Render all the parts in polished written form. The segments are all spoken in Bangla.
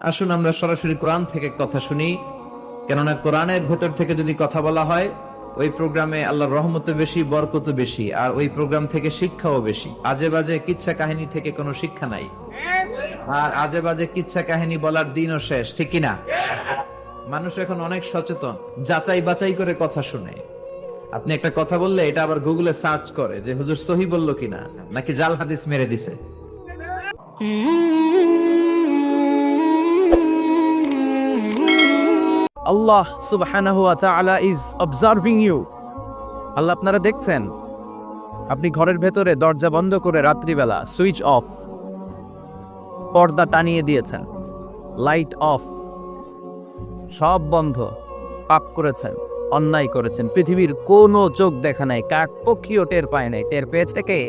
আসুন আমরা সরাসরি কোরআন থেকে কথা শুনি, কেননা কোরআনের ভেতর থেকে যদি কথা বলা হয় ওই প্রোগ্রামে আল্লাহর রহমত বেশি, বরকত বেশি, আর ওই প্রোগ্রাম থেকে শিক্ষাও বেশি। আজে বাজে কিচ্ছা কাহিনী থেকে কোনো শিক্ষা নাই, আর আজে বাজে কিচ্ছা কাহিনী বলার দিনও শেষ, ঠিক কিনা? মানুষ এখন অনেক সচেতন, যাচাই বাছাই করে কথা শুনে। আপনি একটা কথা বললে এটা আবার গুগলে সার্চ করে যে হুজুর সহি বললো কিনা, নাকি জাল হাদিস মেরে দিছে। Allah subhanahu wa ta'ala is observing you. আল্লাহ আপনারা দেখছেন। আপনি ঘরের ভেতরে দরজা বন্ধ করে রাত্রিবেলা সুইচ অফ, পর্দা টানিয়ে দিয়েছেন, লাইট অফ, সব বন্ধ, পাপ করেছেন, অন্যায় করেছেন, পৃথিবীর কোনো চোখ দেখা নাই, কাক পক্ষীও টের পায় নাই। টের পেয়েছে কে?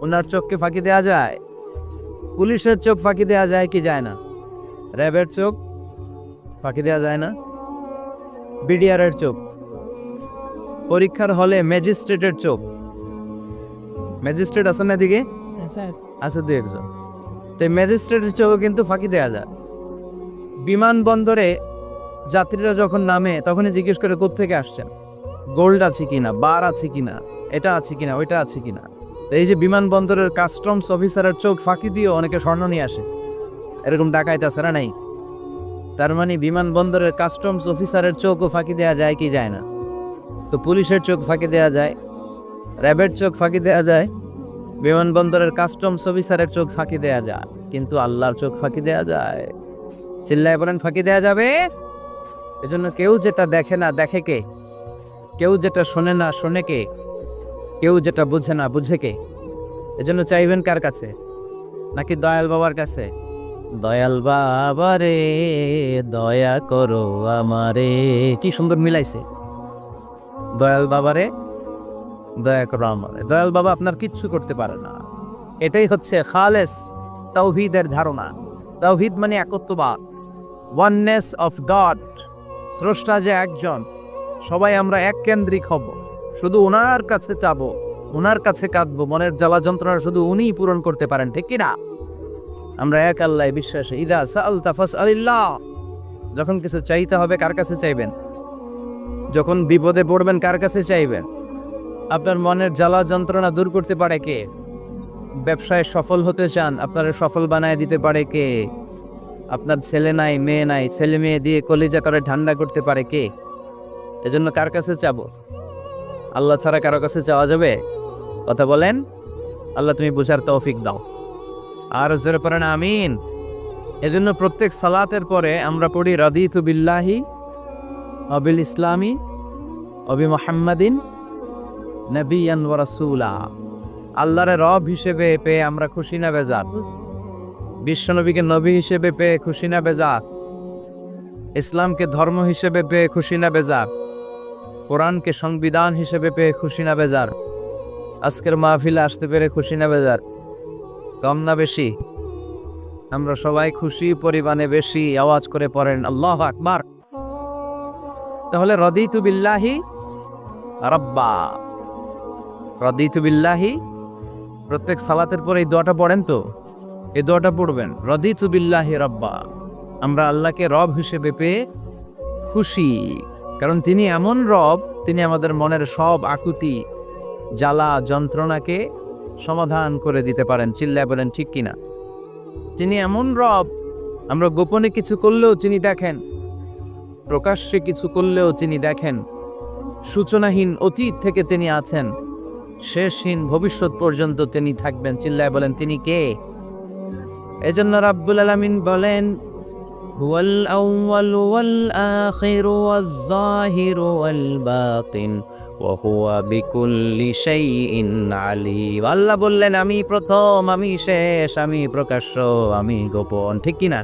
ওনার চোখকে ফাঁকি দেয়া যায়? পুলিশের চোখ ফাঁকি দেয়া যায় কি যায় না? র্যাবের চোখ ফাঁকি দেওয়া যায় না? বিডিআরের চোখ, পরীক্ষার হলে ম্যাজিস্ট্রেটের চোখ, ম্যাজিস্ট্রেট আছেন না দিকে? আছে দু একজন। তো ম্যাজিস্ট্রেটের চোখও কিন্তু ফাঁকি দেওয়া যায়। বিমানবন্দরে যাত্রীরা যখন নামে তখনই জিজ্ঞেস করে কোত্থেকে আসছেন, গোল্ড আছে কিনা, বার আছে কিনা, এটা আছে কিনা, ওইটা আছে কিনা। তো এই যে বিমানবন্দরের কাস্টমস অফিসারের চোখ ফাঁকি দিয়ে অনেকে স্বর্ণ নিয়ে আসে, এরকম ডাকাইত আছে না নাই? তার মানে বিমানবন্দরের কাস্টমস অফিসারের চোখও ফাঁকি দেওয়া যায় কি যায় না? তো পুলিশের চোখ ফাঁকি দেওয়া যায়, র্যাবের চোখ ফাঁকি দেওয়া যায়, বিমানবন্দরের কাস্টমস অফিসারের চোখ ফাঁকি দেওয়া যায়, কিন্তু আল্লাহর চোখ ফাঁকি দেওয়া যায়? চিল্লায় বলেন ফাঁকি দেওয়া যাবে? এজন্য কেউ যেটা দেখে না দেখে কে? কেউ যেটা শোনে না শোনে কে? কেউ যেটা বুঝে না বুঝে কে? এজন্য চাইবেন কার কাছে? নাকি দয়াল বাবার কাছে? দয়াল বাবা রে দয়া করো আমারে, কি সুন্দর মিলাইছে। দয়াল বাবা রে দয়া করো আমারে। দয়াল বাবা আপনার কিচ্ছু করতে পারে না। এটাই হচ্ছে খালেস তাওহীদের ধারণা। তাওহীদ মানে একত্ববাদ, ওয়াননেস অফ গড। স্রষ্টা যে একজন, সবাই আমরা এক কেন্দ্রিক হব, শুধু ওনার কাছে চাবো, ওনার কাছে কাঁদবো, মনের জ্বালা যন্ত্রণা শুধু উনিই পূরণ করতে পারেন, ঠিক কিনা? আমরা এক আল্লাহ বিশ্বাসে। ইদা সাআলতা ফাসআলিল্লাহ, যখন কিছু চাইতে হবে কার কাছে চাইবেন? যখন বিপদে পড়বেন কার কাছে চাইবেন? আপনার মনের জ্বালা যন্ত্রণা দূর করতে পারে কে? ব্যবসায় সফল হতে চান, আপনার সফল বানায় দিতে পারে কে? আপনার ছেলে নাই মেয়ে নাই, ছেলে মেয়ে দিয়ে কলিজা করে ঠান্ডা করতে পারে কে? এজন্য কার কাছে চাবো? আল্লাহ ছাড়া কারো কাছে চাওয়া যাবে? কথা বলেন। আল্লাহ তুমি বুঝার তৌফিক দাও, আর জোরে পড়েন আমিন। এজন্য প্রত্যেক সালাতের পরে আমরা পড়ি রাদিতু বিল্লাহি অবিল ইসলামি অবি মুহাম্মাদিন নবিয়ান ওয়া রাসূলা। আল্লাহরে রব হিসেবে পেয়ে আমরা খুশি না বেজার? বিশ্বনবীকে নবী হিসেবে পেয়ে খুশি না বেজার? ইসলামকে ধর্ম হিসেবে পেয়ে খুশি না বেজার? কোরআনকে সংবিধান হিসেবে পেয়ে খুশি না বেজার? আজকের মাহফিলে আসতে পেরে খুশি না বেজার? কম না বেশি? আমরা সবাই খুশি পরিমাণে বেশি। আওয়াজ করে পড়েন আল্লাহু আকবার। তাহলে রাদিতু বিল্লাহি রাব্বা, রাদিতু বিল্লাহি, প্রত্যেক সালাতের পরে এই দোয়াটা পড়েন তো, এই দোয়াটা পড়বেন, রাদিতু বিল্লাহি রাব্বা। আমরা আল্লাহকে রব হিসেবে পেয়ে খুশি, কারণ তিনি এমন রব, তিনি আমাদের মনের সব আকুতি জ্বালা যন্ত্রণাকে সমাধান করে দিতে পারেন। চিল্লায় বলেন ঠিক কিনা? তিনি এমন রব, আমরা গোপনে কিছু করলেও তিনি দেখেন, প্রকাশ্যে কিছু করলেও তিনি দেখেন। সূচনাহীন অতীত থেকে তিনি আছেন, শেষহীন ভবিষ্যৎ পর্যন্ত তিনি থাকবেন। চিল্লায় বলেন তিনি কে? এজন্য রাব্বুল আলামিন বলেন হুয়াল আউয়ালু ওয়াল আখিরু ওয়াজ যাহিরু ওয়াল বাতিন ওয়া হুয়া বিকুল্লি শাইইন আলিম। আল্লাহ বললেন আমি প্রথম, আমি শেষ, আমি প্রকাশ্য, আমি গোপন, ঠিক কিনা?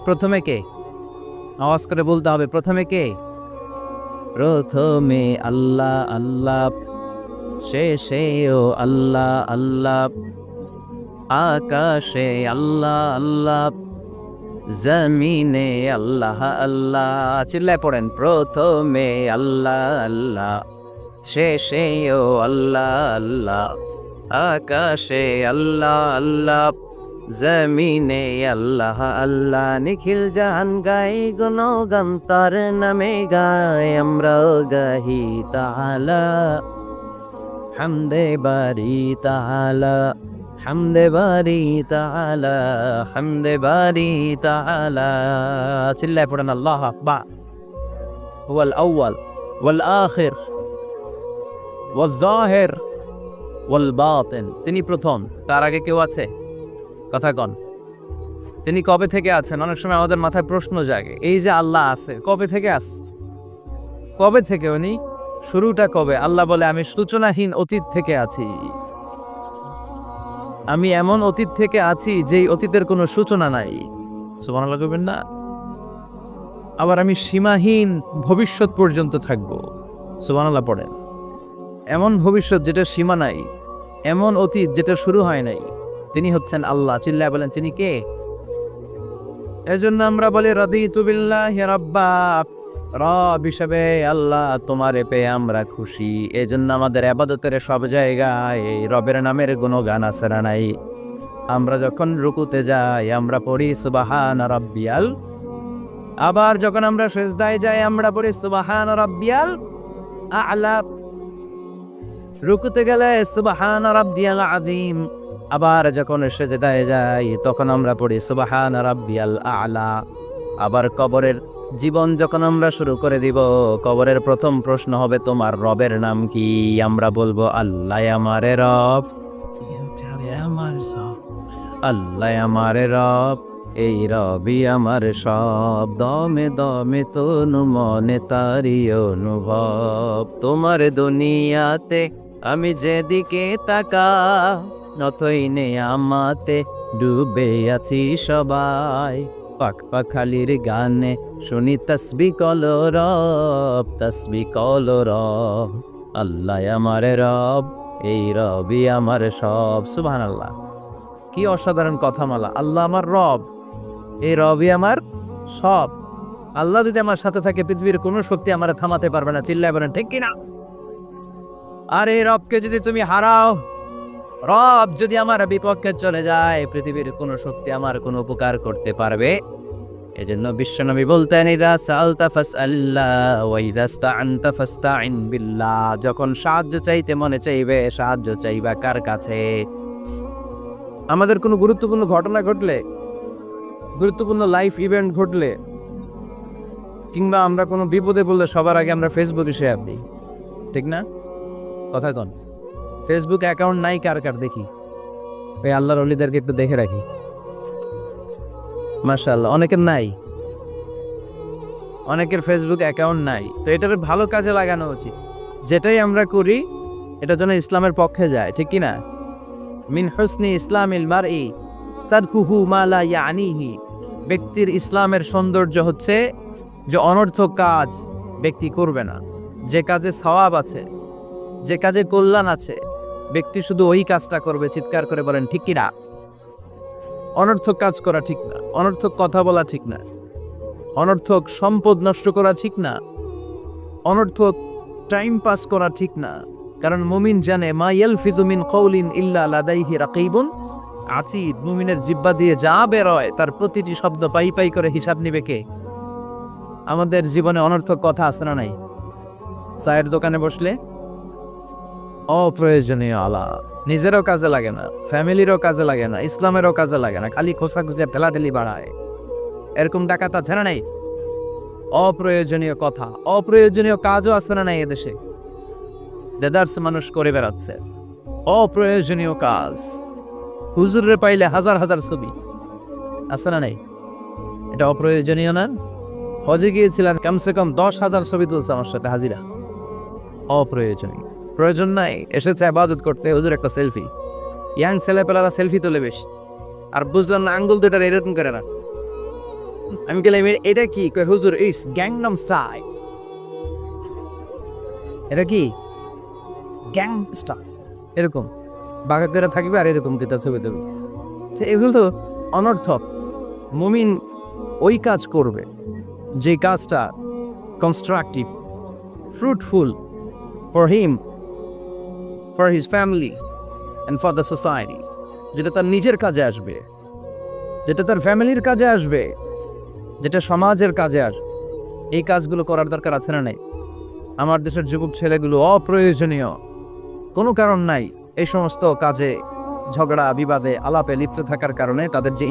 প্রথমে কে? আওয়াজ করে বলতে হবে, প্রথমে কে? প্রথমে আল্লাহ আল্লাহ, শেষেও আল্লাহ আল্লাহ, আকাশে আল্লাহ আল্লাহ, জমিনে আল্লাহ আল্লাহ। চিল্লায় পড়েন প্রথমে আল্লাহ আল্লাহ, শেষেও আল্লাহ আল্লাহ, আকাশে আল্লাহ আল্লাহ, জমিনে আল্লাহ আল্লাহ নিখিল জাহান গাই গুণগান তার নামে গায় আমরাও গাহি তাআলা হামদে বারি তাআলা হামদে বারি তাআলা হামদে বারি তাআলা চিল্লায় পড়েন আল্লাহ আকবার হুয়াল আউয়াল ওয়াল আখির ওয়াল যাহির ওয়াল বাতিন তিনি প্রথম তার আগে কেউ আছে কথা কন তিনি কবে থেকে আছেন অনেক সময় আমাদের মাথায় প্রশ্ন জাগে এই যে আল্লাহ আছে কবে থেকে আছে কবে থেকে উনি শুরুটা কবে আল্লাহ বলে আমি সূচনাহীন অতীত থেকে আছি আমি এমন অতীত থেকে আছি যেই অতীতের কোনো সূচনা নাই সুবহানাল্লাহ কইবেন না আবার আমি সীমাহীন ভবিষ্যৎ পর্যন্ত থাকব সুবহানাল্লাহ পড়েন এমন ভবিষ্যৎ যেটা সীমা নাই এমন অতীত যেটা শুরু হয় নাই তিনি হচ্ছেন আল্লাহ চিল্লায় বলেন তিনি কে এজন্য আমরা বলি রাদিতু বিল্লাহি রাব্বা রব হিসেবে আল্লাহ তোমারে পেয়ে আমরা খুশি এজন্য আমাদের ইবাদতের সব জায়গায় এই রবের নামের গুণগান আছে না নাই আমরা যখন রুকুতে যাই আমরা পড়ি সুবহানা রাব্বিয়াল আবার যখন আমরা সিজদায় যাই আমরা পড়ি সুবহানা রাব্বিয়াল আ'লা রুকুতে গেলে সুবহানা রাব্বিয়াল আযীম আবার যখন সিজদায় যাই তখন আমরা পড়ি সুবহানা রাব্বিয়াল আ'লা আবার কবরের জীবন যখন আমরা শুরু করে দিব কবরের প্রথম প্রশ্ন হবে তোমার রবের নাম কি আমরা বলবো আল্লাহ আমারে রব আল্লাহ আমারে রব এই রবি আমার সব দমে দমে তনু মনে তারি অনুভব তোমার দুনিয়াতে আমি যেদিকে তাকা নতইনে আমাতে ডুবে আছি সবাই পাক পাখালির গানে শুনি তসবি কল রব আল্লাহ আমারে রব এই রবি আমার সব সুবহানাল্লাহ কি অসাধারণ কথামালা আল্লাহ আমার রব এই রবি আমার সব আল্লাহ যদি আমার সাথে থাকে পৃথিবীর কোনো শক্তি আমার থামাতে পারবে না চিল্লায় বলেন ঠিক কিনা আর এই রবকে যদি তুমি হারাও রব যদি আমার বিপক্ষে চলে যায় পৃথিবীর কোনো শক্তি আমার কোনো উপকার করতে পারবে এজন্য বিশ্বনবী বলতেন ইযা সাআলতা ফাসআলিল্লাহ ওয়া ইযা ইসতাআনতা ফাসতাইন বিল্লাহ যখন সাহায্য চাইতে মনে চাইবে সাহায্য চাইবা কার কাছে আমাদের কোনো গুরুত্বপূর্ণ ঘটনা ঘটলে গুরুত্বপূর্ণ লাইফ ইভেন্ট ঘটলে কিংবা আমরা কোনো বিপদে পড়লে সবার আগে আমরা ফেসবুকে শেয়ার দিই ঠিক না কথা কন ফেসবুক অ্যাকাউন্ট নাই কার কার দেখি ওই আল্লাহর ওলিদেরকে একটু দেখে রাখি মাশাআল্লাহ অনেকের নাই অনেকের ফেসবুক অ্যাকাউন্ট নাই তো এটার ভালো কাজে লাগানো উচিত যেটাই আমরা করি এটা যেন ইসলামের পক্ষে যায় ঠিক কি না মিন হুসনি ইসলামিল মারই তারকুহু মা লা ইয়ানিহি ব্যক্তির ইসলামের সৌন্দর্য হচ্ছে যে অনর্থক কাজ ব্যক্তি করবে না যে কাজে সওয়াব আছে যে কাজে কল্যাণ আছে ব্যক্তি শুধু ওই কাজটা করবে চিৎকার করে বলেন ঠিক কি না অনর্থক কাজ করা ঠিক না অনর্থক কথা বলা ঠিক না অনর্থক সম্পদ নষ্ট করা ঠিক না অনর্থক টাইম পাস করা ঠিক না কারণ মুমিন জানে মা ইয়ালফিযু মিন কওলিন ইল্লা লাদাইহি রাকীবুন আতীদ মুমিনের জিহ্বা দিয়ে যা বের হয় তার প্রতিটি শব্দ পাই পাই করে হিসাব নিবে কে আমাদের জীবনে অনর্থক কথা আছে না নাই চায়ের দোকানে বসলে অপ্রয়োজনীয় আলাপ নিজেরও কাজে লাগে না ফ্যামিলিরও কাজে লাগে না ইসলামেরও কাজে লাগে না খালি খোঁচাখুচি ঠেলাঠেলি বাড়ায় এরকম ডাকাত আছে না নাই অপ্রয়োজনীয় কথা অপ্রয়োজনীয় কাজও আছে না নাই এদেশে দেদার্স মানুষ করে বেড়াচ্ছে অপ্রয়োজনীয় কাজ হুজুরে পাইলে হাজার হাজার ছবি আছে না নাই এটা অপ্রয়োজনীয় না হজে গিয়েছিলেন কমসে কম 10,000 ছবি তুলছে আমার সাথে হাজিরা অপ্রয়োজনীয় প্রয়োজন নাই এসেছে ইবাদত করতে হুজুর একটা সেলফি ইয়াং ছেলেপেলারা সেলফি তোলে বেশ আর বুঝলাম না আঙ্গুল দুটার এরকম করে না আমি গেলাম এটা কি কই হুজুর ইটস গ্যাংনাম স্টাইল এটা কি গ্যাং স্টাইল এরকম বাঁকা করে থাকবে আর এরকম দুটা ছবি দেবে এগুলো অনর্থক মুমিন ওই কাজ করবে যে কাজটা constructive fruitful for him for his family and for the society যেটা তার নিজের কাজে আসবে যেটা তার ফ্যামিলির কাজে আসবে, যেটা সমাজের কাজে আসবে, এই কাজগুলো করার দরকার আছে না নাই? আমার দেশের যুবক ছেলেগুলো অপ্রয়োজনীয় কোনো কারণ নাই এই সমস্ত কাজে ঝগড়া বিবাদে আলাপে লিপ্ত থাকার কারণে তাদের যে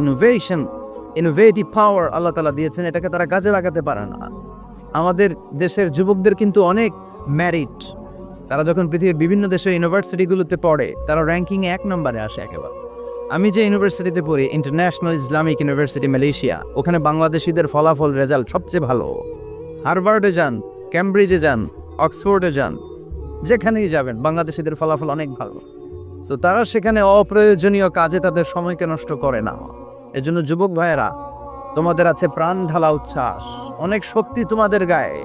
ইনোভেটিভ পাওয়ার আল্লাহ তাআলা দিয়েছেন, এটাকে তারা কাজে লাগাতে পারে না। আমাদের দেশের যুবকদের কিন্তু অনেক ম্যারিট। তারা যখন পৃথিবীর বিভিন্ন দেশের ইউনিভার্সিটিগুলোতে পড়ে, তারা র্যাঙ্কিংয়ে 1 নম্বরে আসে একেবারে। আমি যে ইউনিভার্সিটিতে পড়ি, ইন্টারন্যাশনাল ইসলামিক ইউনিভার্সিটি মালয়েশিয়া, ওখানে বাংলাদেশিদের ফলাফল রেজাল্ট সবচেয়ে ভালো। হার্ভার্ডে যান, ক্যামব্রিজে যান, অক্সফোর্ডে যান, যেখানেই যাবেন বাংলাদেশিদের ফলাফল অনেক ভালো। তো তারা সেখানে অপ্রয়োজনীয় কাজে তাদের সময়কে নষ্ট করে না। এজন্য যুবক ভাইয়েরা, তোমাদের আছে প্রাণ ঢালা উচ্ছ্বাস, অনেক শক্তি তোমাদের গায়ে।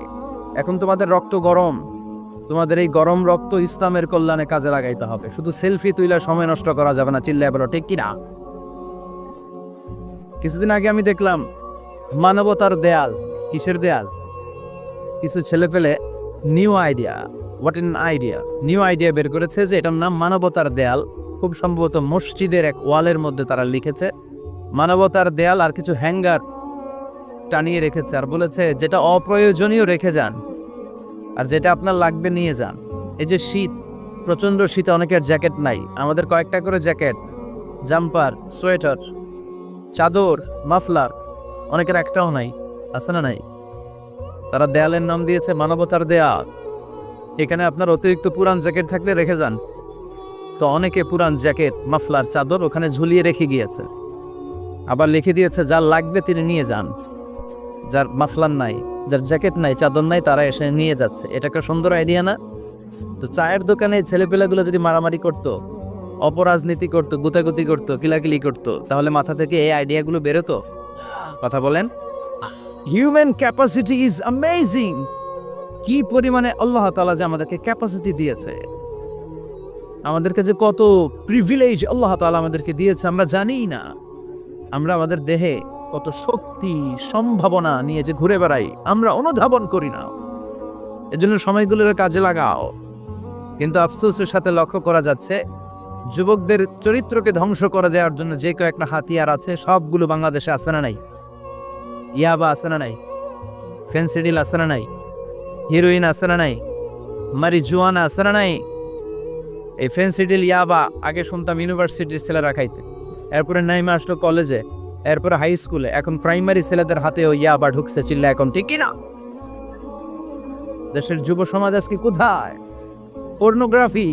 এখন তোমাদের রক্ত গরম, তোমাদের এই গরম রক্ত ইসলামের কল্যাণে কাজে লাগাইতে হবে। শুধু সেলফি তুইলা সময় নষ্ট করা যাবে না, চিল্লায় বলো ঠিক কিনা? কিছুদিন আগে আমি দেখলাম মানবতার দেয়াল। কিসের দেয়াল? কিছু ছেলে পেলে নিউ আইডিয়া বের করেছে যে এটার নাম মানবতার দেয়াল। খুব সম্ভবত মসজিদের এক ওয়ালের মধ্যে তারা লিখেছে মানবতার দেয়াল, আর কিছু হ্যাঙ্গার টানিয়ে রেখেছে, আর বলেছে যেটা অপ্রয়োজনীয় রেখে যান, আর যেটা আপনার লাগবে নিয়ে যান। এই যে শীত, প্রচন্ড শীতে অনেকের জ্যাকেট নাই, আমাদের কয়েকটা করে জ্যাকেট, জাম্পার, সোয়েটার, চাদর, মাফলার, অনেকের একটাও নাই, আছে না নাই? তারা দেয়ালের নাম দিয়েছে মানবতার দেয়াল। এখানে আপনার অতিরিক্ত পুরান জ্যাকেট থাকলে রেখে যান। তো অনেকে পুরান জ্যাকেট, মাফলার, চাদর ওখানে ঝুলিয়ে রেখে গিয়েছে। আবার লিখে দিয়েছে যার লাগবে তিনি নিয়ে যান। যার মাফলার নাই, যার জ্যাকেট নাই, চাদর নাই, তারা এসে নিয়ে যাচ্ছে। এটা একটা সুন্দর আইডিয়া না? তো চায়ের দোকানে ছেলেপেলেগুলো যদি মারামারি করতো, অপরাজনীতি করতো, গুতাগুতি করতো, কিলাকিলি করতো, তাহলে মাথা থেকে এই আইডিয়াগুলো বেরোতো? কথা বলেন। Human capacity is amazing. কি পরিমাণে আল্লাহ তাআলা যে আমাদেরকে ক্যাপাসিটি দিয়েছে, আমাদেরকে যে কত প্রিভিলেজ আল্লাহ তাআলা আমাদেরকে দিয়েছে আমরা জানিই না। আমরা আমাদের দেহে কত শক্তি, সম্ভাবনা নিয়ে যে ঘুরে বেড়াই, আমরা অনুধাবন করি না। এজন্য সময়গুলোর কাজে লাগাও। কিন্তু আফসোসের সাথে লক্ষ্য করা যাচ্ছে যুবকদের চরিত্রকে ধ্বংস করে দেওয়ার জন্য যে কয়েকটা হাতিয়ার আছে, সবগুলো বাংলাদেশে আছে না নাই? ইয়াবা আছে না নাই? ফেন্সিডিল আছে না নাই? হিরোইন আছে না নাই? মারিজুয়ানা আছে না নাই? এই ফেন্সিডিল, ইয়াবা আগে শুনতাম ইউনিভার্সিটির ছেলেরা খাইতে, এরপরে নাইমা আসলো কলেজে, এরপরে হাই স্কুলে, এখন প্রাইমারি ছেলেদের হাতেও ইয়াবা ঢুকছে। চিল্লা এখন ঠিক কিনা? দেশের যুব সমাজ আজকে কোথায়? পর্নোগ্রাফি,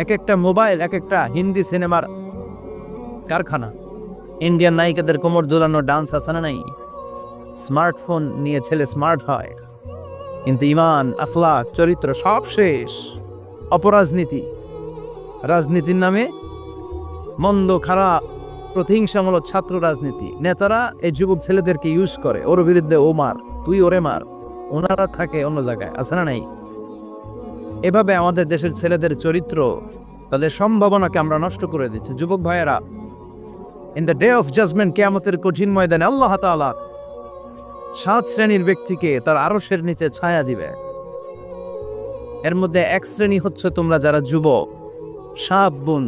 এক একটা মোবাইল, এক একটা হিন্দি সিনেমার কারখানা। ইন্ডিয়ান নায়িকাদের কোমর দোলানো ডান্স আছে না নাই? স্মার্টফোন নিয়ে ছেলে স্মার্ট হয়, কিন্তু ইমান, আখলাক, চরিত্র সব শেষ। অপরাজনীতি, রাজনীতির নামে মন্দ, খারাপ, প্রতিহিংসামূলক ছাত্র রাজনীতি। নেতারা এই যুবক ছেলেদেরকে ইউজ করে, ওর বিরুদ্ধে ও মার, তুই ওরে মার, ওনারা থাকে অন্য জায়গায়, আছে না নাই? এভাবে আমাদের দেশের ছেলেদের চরিত্র, তাদের সম্ভাবনাকে আমরা নষ্ট করে দিচ্ছি। যুবক ভাইয়েরা, in the day of judgement, কিয়ামতের কঠিন ময়দানে আল্লাহ তাআলা 7 শ্রেণীর ব্যক্তিকে তার আরশের নিচে ছায়া দিবে। এর মধ্যে এক শ্রেণী হচ্ছে তোমরা যারা যুবক, শাবুন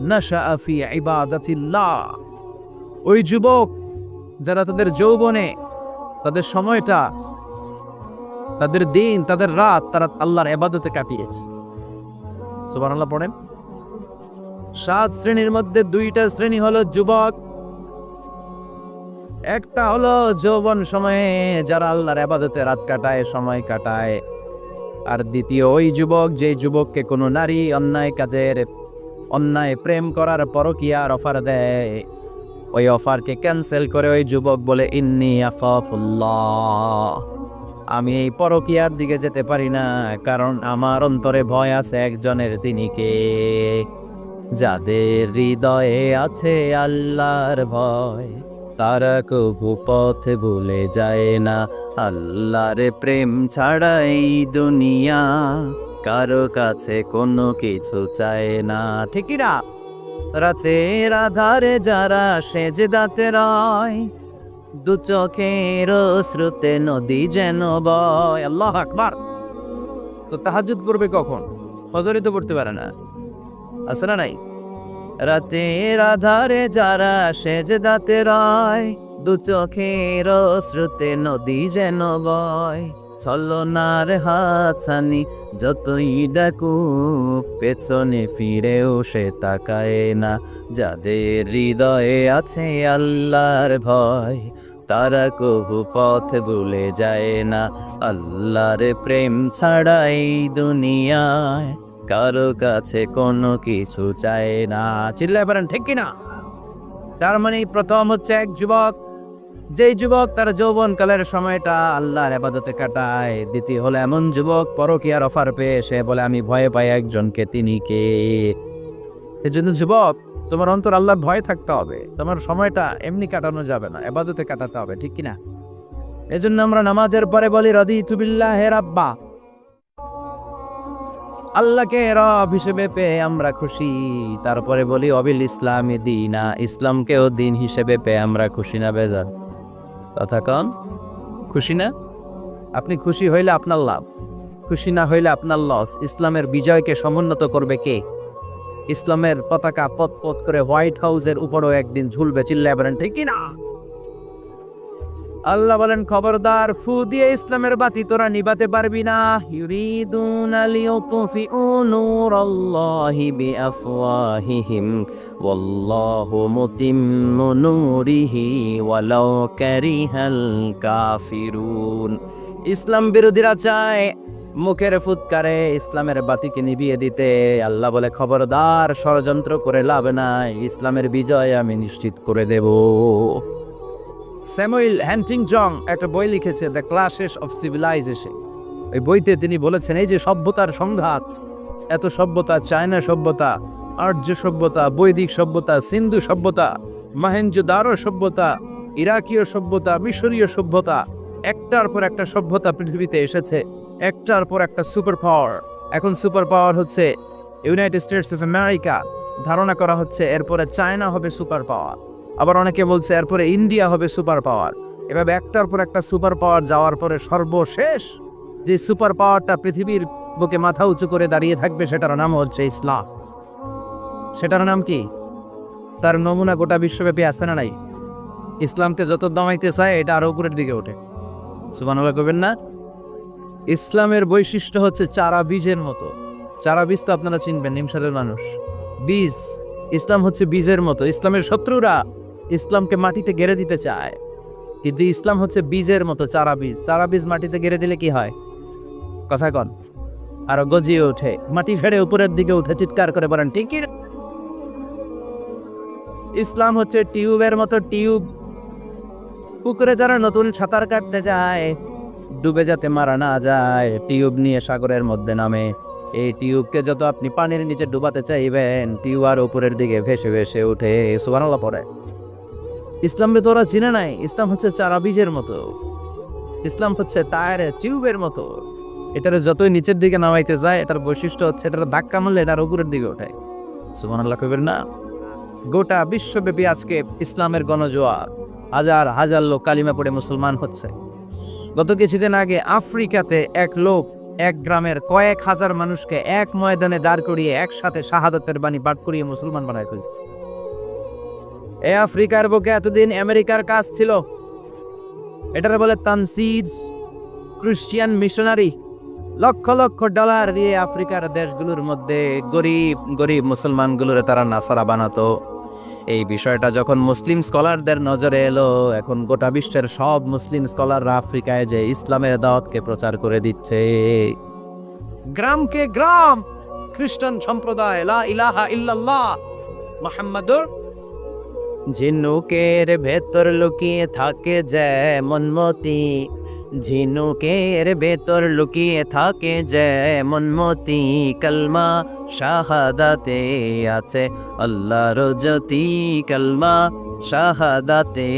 নাশাআ ফি ইবাদাতিল্লাহ। ওই যুবক যারা তাদের যৌবনে, তাদের সময়টা, তাদের দিন, তাদের রাত তারা আল্লাহর ইবাদতে কাটিয়েছে। সুবহানাল্লাহ পড়েন। 7 শ্রেণীর মধ্যে 2টা শ্রেণী হলো যুবক। একটা হলো যৌবন সময়ে যারা আল্লাহর ইবাদতে রাত কাটায়, সময় কাটায়। আর দ্বিতীয় ওই যুবক, যে যুবককে কোনো নারী অন্যায় কাজের, অন্যায় প্রেম করার পরকীয়ার অফার দেয়, ওই অফারকে ক্যান্সেল করে ওই যুবক বলে ইন্নী আখাফুল্লাহ, আমি এই পরকীয়ার দিকে যেতে পারি না, কারণ আমার অন্তরে ভয় আছে একজনের, তিনি কে? যাদের হৃদয়ে আছে আল্লাহর ভয়, তারা কবু পথ ভুলে যায় না। আল্লাহর প্রেম ছাড়া এই দুনিয়া কারো কাছে কোনো কিছু চায় না, ঠিক না? রাতের আধারে যারা সেজদাতে রয়, দু চোখের শ্রুতে নদী যেন বয়। আল্লাহু আকবার। তো তাহাজ্জুদ করবে কখন? ফজরে তো পড়তে পারে না, আছে না নাই? রাতের আধারে যারা সেজদাতে রয়, দু চোখের শ্রুতে নদী যেন বয়। ছলনার হাতছানি যতই ডাকুক, পেছনে ফিরেও সে তাকায় না। যাদের হৃদয়ে আছে আল্লাহর ভয়, তারা কবু পথ ভুলে যায় না। আল্লাহর প্রেম ছাড়া এই দুনিয়ায় কারো কাছে কোনো কিছু চায় না। চিল্লায় পারেন ঠিক কিনা? তার মানে প্রথম হচ্ছে এক যুবক, যেই যুবক তার যৌবনকালের সময়টা আল্লাহর ইবাদতে কাটায়। দ্বিতীয় হলো এমন যুবক পরকীয়ার অফার পেয়ে সে বলে আমি ভয়ে পাই একজনকে, তিনি কে? এজন্য যুবক, তোমার অন্তর আল্লাহর ভয় থাকতে হবে। তোমার সময়টা এমনি কাটানো যাবে না, ইবাদতে কাটাতে হবে, ঠিক কিনা? এজন্য আমরা নামাজের পরে বলি রাদিতু বিল্লাহি রাব্বা, আল্লাহকে রব হিসেবে পেয়ে আমরা খুশি। তারপরে বলি অবিল ইসলামী দীনা, ইসলামকেও দিন হিসেবে পেয়ে আমরা খুশি না বেজার? কথা কন, খুশি না? আপনি খুশি হইলে আপনার লাভ, খুশি না হইলে আপনার লস। ইসলামের বিজয়কে সমুন্নত করবে কে? ইসলামের পতাকা পথ পথ করে হোয়াইট হাউসের উপরেও একদিন ঝুলবে। চিল্লায় বলেন ঠিক কিনা? আল্লাহ বলেন খবরদার, ফু দিয়ে ইসলামের বাতি তোরা নিভাতে পারবি না। ইউরিদুনা লিউতফিউ নূরাল্লাহি বিআফওয়াহিহিম ওয়াল্লাহু মুতিম্মু নূরিহি ওয়ালাউ কারিহাল কাফিরুন। ইসলাম বিরোধীরা চায় মুখের ফুৎকারে ইসলামের বাতিকে নিভিয়ে দিতে। আল্লাহ বলে খবরদার, ষড়যন্ত্র করে লাভ নাই, ইসলামের বিজয় আমি নিশ্চিত করে দেব। স্যামুয়েল হ্যান্টিংটন একটা বই লিখেছে, দ্য ক্লাশেস অফ সিভিলাইজেশন। ওই বইতে তিনি বলেছেন এই যে সভ্যতার সংঘাত, এত সভ্যতা, চায়না সভ্যতা, আর্য সভ্যতা, বৈদিক সভ্যতা, সিন্ধু সভ্যতা, মহেঞ্জোদারো সভ্যতা, ইরাকীয় সভ্যতা, মিশরীয় সভ্যতা, একটার পর একটা সভ্যতা পৃথিবীতে এসেছে, একটার পর একটা সুপার পাওয়ার। এখন সুপার পাওয়ার হচ্ছে ইউনাইটেড স্টেটস অফ আমেরিকা, ধারণা করা হচ্ছে এরপরে চায়না হবে সুপার পাওয়ার, আবার অনেকে বলছে এরপরে ইন্ডিয়া হবে সুপার পাওয়ার। এভাবে একটার পর একটা সুপার পাওয়ার যাওয়ার পরে সর্বশেষ যে সুপার পাওয়ারটা পৃথিবীর বুকে মাথা উঁচু করে দাঁড়িয়ে থাকবে সেটার নাম হচ্ছে ইসলাম। সেটার নাম কি? তার নমুনা গোটা বিশ্বব্যাপী আছে না নাই? ইসলামকে যত দমাইতে চায় এটা আরো উপরের দিকে ওঠে। সুবহানাল্লাহ কইবেন না? ইসলামের বৈশিষ্ট্য হচ্ছে চারা বীজের মতো। চারা বীজ তো আপনারা চিনবেন, নিমসালের মানুষ। বীজ, ইসলাম হচ্ছে বীজের মতো। ইসলামের শত্রুরা ইসলামকে মাটিতে গেড়ে দিতে চায়, কিন্তু ইসলাম হচ্ছে বীজের মতো, চারা বীজ। চারা বীজ মাটিতে গেড়ে দিলে কি হয়? কথা কন, আরো গজিয়ে ওঠে, মাটি ফেড়ে উপরের দিকে উঠে চিৎকার করে বলেন ঠিক কি? ইসলাম হচ্ছে টিউবের মতো। টিউব, পুকুরে যারা নতুন সাঁতার কাটতে যায় ডুবে যাতে মারা না যায়, টিউব নিয়ে সাগরের মধ্যে নামে। এই টিউবকে যত আপনি পানির নিচে ডুবাতে চাইবেন, টিউব আর উপরের দিকে ভেসে ভেসে উঠে। সুবহানাল্লাহ পড়ে। ইসলামকে তোরা চিনে নাই? ইসলাম হচ্ছে চারা বীজের মতো, ইসলাম হচ্ছে টায়ারের টিউবের মতো। এটার যতই নিচের দিকে নামাইতে যায়, এটার বৈশিষ্ট্য হচ্ছে এটার ধাক্কা মারলে এটার উপরের দিকে ওঠে। সুবহানাল্লাহ কইবেন না? গোটা বিশ্বব্যাপী আজকে ইসলামের গণজোয়ার, হাজার হাজার লোক কালিমা পড়ে মুসলমান হচ্ছে। গত কিছুদিন আগে আফ্রিকাতে এক লোক এক গ্রামের কয়েক হাজার মানুষকে এক ময়দানে দাঁড় করিয়ে একসাথে শাহাদাতের বাণী পাঠ করিয়ে মুসলমান বানায় ফেলছে। এই আফ্রিকার বুকে এতদিন আমেরিকার কাজ ছিল, এটারে বলে Tansir, Christian missionary. Lakh lakh dollar দিয়ে আফ্রিকার দেশগুলোর মধ্যে গরিব গরিব মুসলমানগুলোরে তারা নাসারা বানাতো। এই বিষয়টা যখন মুসলিম স্কলারদের নজরে এলো, এখন গোটা বিশ্বের সব মুসলিম স্কলাররা আফ্রিকায় যে ইসলামের দাওয়াতকে প্রচার করে দিচ্ছে। গ্রামকে গ্রাম খ্রিস্টান সম্প্রদায় লা ইলাহা ইল্লাল্লাহ মুহাম্মাদুর। ঝিনুকের ভেতর লুকিয়ে থাকে যেমন মতি, ঝিনুকের ভেতর লুকিয়ে থাকে যেমন মতি, কলমা শাহাদাতে আছে আল্লাহর জ্যোতি, কলমা শাহাদাতে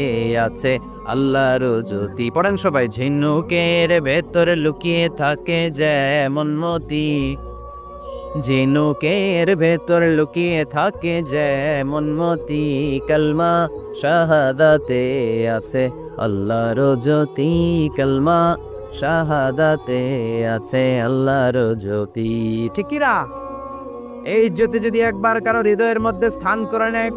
আছে আল্লাহর জ্যোতি। পড়েন সবাই, ঝিনুকের ভেতর লুকিয়ে থাকে যেমন মতি, ঝিনুকের ভেতর লুকিয়ে থাকে যেমন মতি, কলমা শাহাদাতে আছে আল্লাহর জ্যোতি, কলমা শাহাদাতে আছে আল্লাহর জ্যোতি। ঠিক কি না? এই জ্যোতি যদি একবার কারো হৃদয়ের মধ্যে স্থান করে নেয়,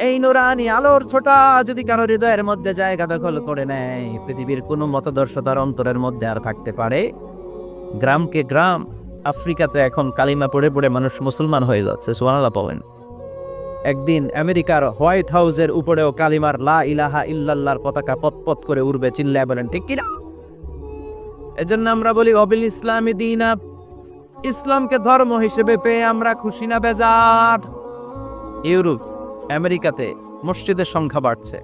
এই নুরানি আলোর ছোটা যদি কারো হৃদয়ের মধ্যে জায়গা দখল করে নেয়, পৃথিবীর কোনো মতদর্শতার অন্তরের মধ্যে আর থাকতে পারে? গ্রামকে গ্রাম, আফ্রিকাতে এখন কালিমা পড়ে পড়ে মানুষ মুসলমান হয়ে যাচ্ছে, সুবহানাল্লাহ বলেন। একদিন আমেরিকার হোয়াইট হাউসের উপরেও কালিমার লা ইলাহা ইল্লাল্লাহর পতাকা পতপত করে উড়বে, চিল্লায় বলেন ঠিক কিনা? এজন্য আমরা বলি অবিল ইসলামী দীনা, ইসলামকে ধর্ম হিসেবে পেয়ে আমরা খুশি না বেজার? ইউরোপ, আমেরিকাতে মসজিদের সংখ্যা বাড়ছে,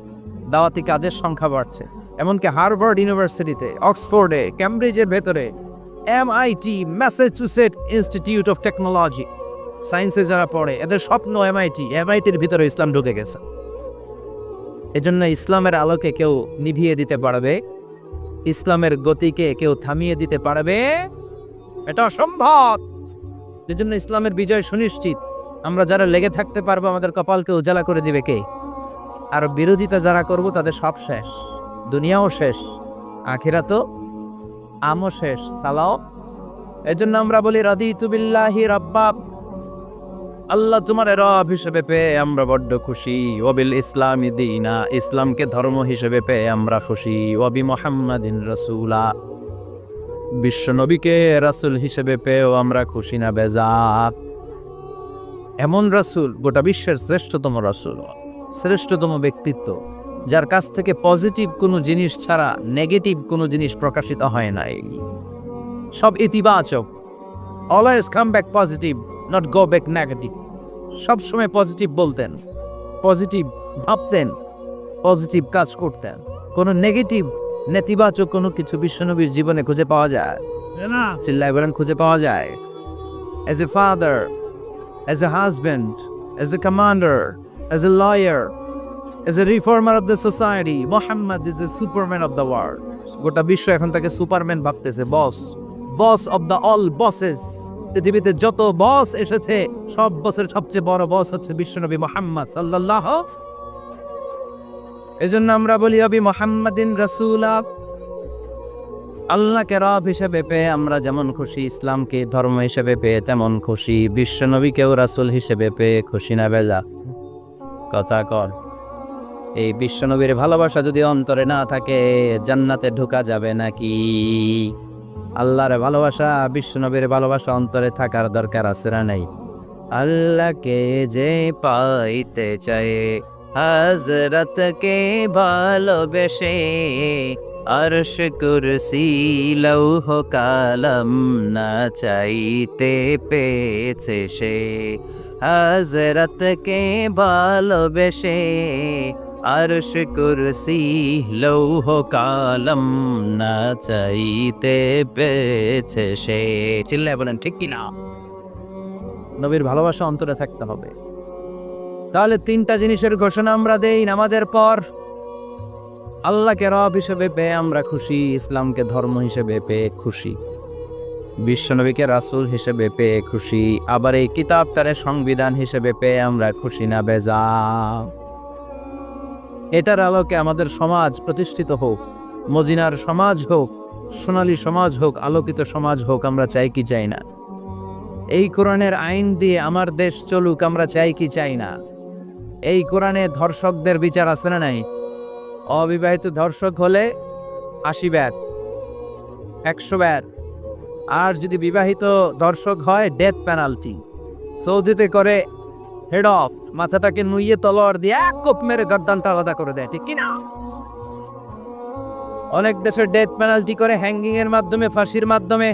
দাওয়াতি কাজের সংখ্যা বাড়ছে, এমনকি হার্ভার্ড ইউনিভার্সিটিতে, অক্সফোর্ডে, ক্যামব্রিজের ভেতরে, MIT, Massachusetts institute of technology, সায়েন্সে যারা পড়ে এদের স্বপ্ন এমআইটির ভিতরে ইসলাম ঢুকে গেছে। এজন্য ইসলামের আলোকে কেউ নিভিয়ে দিতে পারবে? ইসলামের গতিকে কেউ থামিয়ে দিতে পারবে? এটা অসম্ভব। এজন্য ইসলামের বিজয় সুনিশ্চিত। আমরা যারা লেগে থাকতে পারবো, আমাদের কপালকে উজালা করে দিবে কে? আর বিরোধিতা যারা করব তাদের সব শেষ, দুনিয়াও শেষ, আখিরাতও আমও শেষ, সালাও। এজন্য আমরা বলি রাদিতু বিল্লাহি রাব্বা, আল্লাহ তোমার রব হিসেবে পেয়ে আমরা বড্ড খুশি। ওয়াবিল ইসলামি দীনা, ইসলামকে ধর্ম হিসেবে পেয়ে আমরা খুশি। ওয়াবি মুহাম্মাদিন রাসূলা, বিশ্ব নবীকে রাসূল হিসেবে পেয়েও আমরা খুশি না বেজার? এমন রাসূল, গোটা বিশ্বের শ্রেষ্ঠতম রাসূল, শ্রেষ্ঠতম ব্যক্তিত্ব, যার কাছ থেকে পজিটিভ কোনো জিনিস ছাড়া নেগেটিভ কোনো জিনিস প্রকাশিত হয় নাই, সব ইতিবাচক। Always come back positive, not go back negative. সবসময় পজিটিভ বলতেন, পজিটিভ ভাবতেন, পজিটিভ কাজ করতেন। কোনো নেগেটিভ, নেতিবাচক কোনো কিছু বিশ্বনবীর জীবনে খুঁজে পাওয়া যায় না? চিল্লায় বলেন খুঁজে পাওয়া যায়? As a father, as a husband, as a commander, as a lawyer, as a reformer of the society, Muhammad is the superman of the world. গোটা বিশ্ব এখন তাকে সুপারম্যান ভাবতেছে, বস অফ দ্য অল বসেস। পৃথিবীতে যত বস এসেছে, সব বসের সবচেয়ে বড় বস হচ্ছে বিশ্বনবী মুহাম্মদ সাল্লাল্লাহু। এজন্য আমরা বলি অবি মুহাম্মাদিন রাসূলা, আল্লাহকে রব হিসেবে পেয়ে আমরা যেমন খুশি, ইসলামকে ধর্ম হিসেবে পেয়ে তেমন খুশি, বিশ্বনবীকেও রাসূল হিসেবে পেয়ে খুশি না বেজা? কথা কর। এই বিশ্বনবীর ভালোবাসা যদি অন্তরে না থাকে, জান্নাতে ঢোকা যাবে নাকি? আল্লাহর ভালোবাসা, বিশ্বনবীর ভালোবাসা অন্তরে থাকার দরকার আছে না নাই? আল্লাহকে যে পাইতে চায়, হযরতকে ভালোবেসে, আরশ কুরসি লৌহ কালাম না চাইতে পেয়েছে সে। হযরতকে ভালোবেসে, আরশ কুরসি লৌহ কালাম না চাইতে পেয়েছে সে। চিল্লায় বলেন ঠিক কিনা? নবীর ভালোবাসা অন্তরে থাকতে হবে। তাহলে তিনটা জিনিসের ঘোষণা আমরা দেই নামাজের পর। আল্লাহকে রব হিসেবে পেয়ে আমরা খুশি, ইসলামকে ধর্ম হিসেবে পেয়ে খুশি, বিশ্বনবীকে রাসূল হিসেবে পেয়ে খুশি, আবার এই কিতাবটারে সংবিধান হিসেবে পেয়ে আমরা খুশি না বেজা? এটার আলোকে আমাদের সমাজ প্রতিষ্ঠিত হোক, মদিনার সমাজ হোক, সোনালী সমাজ হোক, আলোকিত সমাজ হোক, আমরা চাই কি চাই না? এই কোরআনের আইন দিয়ে আমার দেশ চলুক, আমরা চাই কি চাই না? এই কোরআনে ধর্ষকদের বিচার আছে না নাই? অবিবাহিত ধর্ষক হলে 80 ব্যাট, 100 ব্যাট। আর যদি বিবাহিত ধর্ষক হয়, ডেথ পেনাল্টি। সৌদিতে করে হেড অফ, মাথাটাকে নুইয়ে তলোয়ার দিয়ে এক কোপ মেরে গর্দানটা আলাদা করে দেয়, ঠিক কিনা? অনেক দেশে ডেথ পেনাল্টি করে, হ্যাঙ্গিং এর মাধ্যমে, ফাঁসির মাধ্যমে।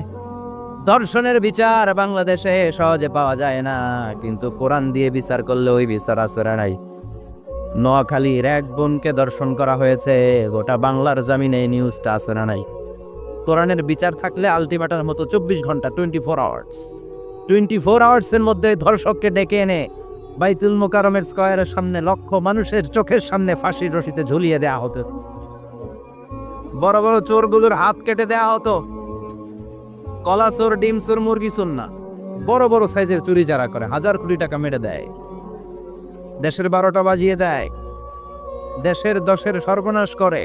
ধর্ষণের বিচার বাংলাদেশে সহজে পাওয়া যায় না, কিন্তু কোরআন দিয়ে বিচার করলে ওই বিচার আছে না নাই? নোয়াখালীর এক বোনকে দর্শন করা হয়েছে, গোটা বাংলার জামিনে এই নিউজটা আছে না নাই? কোরআনের বিচার থাকলে আলটিমেটার মতো 24 ঘন্টা, 24 আওয়ার্স, 24 আওয়ার্সের মধ্যে ধর্ষককে ডেকে এনে বাইতুল মোকাররমের স্কয়ারের সামনে লক্ষ মানুষের চোখের সামনে ফাঁসির রশিতে ঝুলিয়ে দেয়া হতো। বড় বড় চোরগুলোর হাত কেটে দেয়া হতো। কলা চোর, ডিম চোর, মুরগি চোর না, বড় বড় সাইজের চুরি যারা করে, 1000 কোটি টাকা মেরে দেয়, দেশের 12টা বাজিয়ে দেয়, দেশের 10-এর সর্বনাশ করে,